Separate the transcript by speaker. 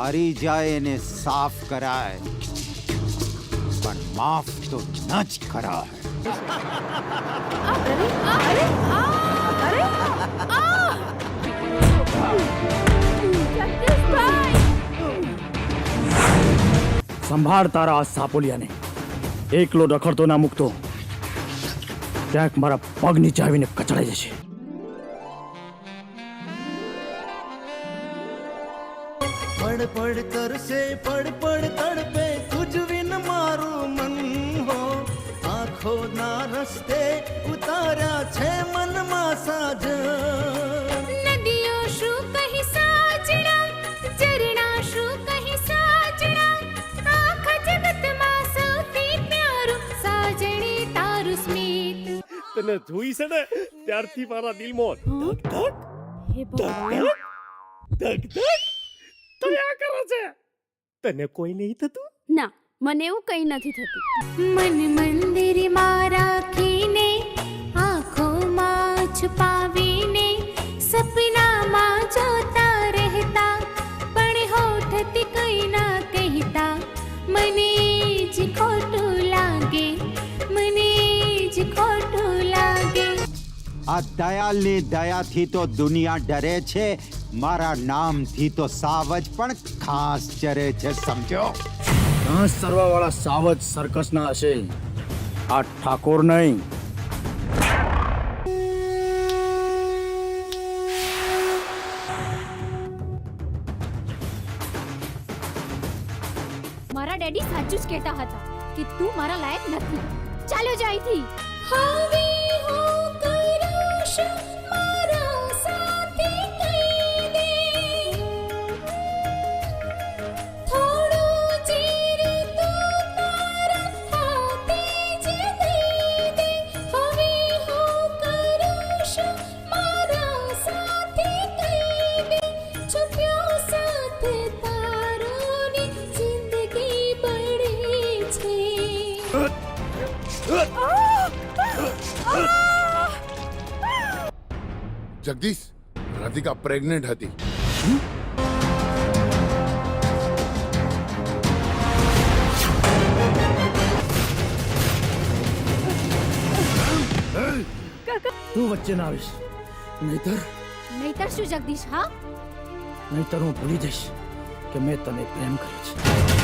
Speaker 1: હારી જાય એને સાફ કરાય, પણ માફ તો ન જ કરાય.
Speaker 2: સંભાળ તારા આ સાપોલિયાને. એકલો રખડતો ના મૂકતો, ક્યાંક મારા પગ નીચે આવીને કચડાઈ જશે.
Speaker 3: પડ પડ કરશે, પડ પડ તડપે તુજ વિન મારું મન હો. આંખો ના રસ્તે ઉતાર્યા છે મનમાં સાજન.
Speaker 4: નદીઓ શું કહી સાજણા, ઝરણા શું કહી સાજણા, આખા જગતમાં સૌથી પ્યારું સાજણી તારું સ્મિત.
Speaker 5: તને જોઈ છે ને ત્યારથી મારા દિલમાં ધક ધક
Speaker 4: હે
Speaker 5: ધક
Speaker 4: ભગવાન,
Speaker 5: ધક ધક ધક થયા કરે છે. તને કોઈ નહીં થતું?
Speaker 4: ના, મને એવું કંઈ નથી થતું. મન મંદિરમાં રાખીને, આંખોમાં છુપાવીને, સપનામાં જોતા રહેતા, પણ હોઠથી કંઈ ના કહેતા. મને જ ખોટું લાગે, મને જ ખોટું લાગે.
Speaker 1: આ દયાલની દયાથી તો દુનિયા ડરે છે, મારા નામથી તો સાવજ પણ ખાસ ચરે છે, સમજો.
Speaker 2: ઘાસ સરવાવાળા સાવજ સર્કસના હશે, આ ઠાકોર નહીં.
Speaker 4: મારા ડેડી સાચું જ કહેતા હતા કે તું મારા લાયક નથી. ચાલ્યો જા અહીંથી. હવે હું કરું શું મારા સાથે કહી દે, થોડું ચીર તું તારા હાથે જ દઈ દે. હવે હું કરું શું મારા સાથે કહી દે, છુપ્યો સાથ તારો ને જિંદગી બળે છે.
Speaker 6: જગદીશ, રાધિકા પ્રેગ્નેન્ટ હતી.
Speaker 2: તું વચ્ચે ના આવીશ, નહીતર
Speaker 4: નહીતર શું જગદીશ? હા,
Speaker 2: નહીતર હું ભૂલી જઈશ કે મેં તને પ્રેમ કર્યો છે.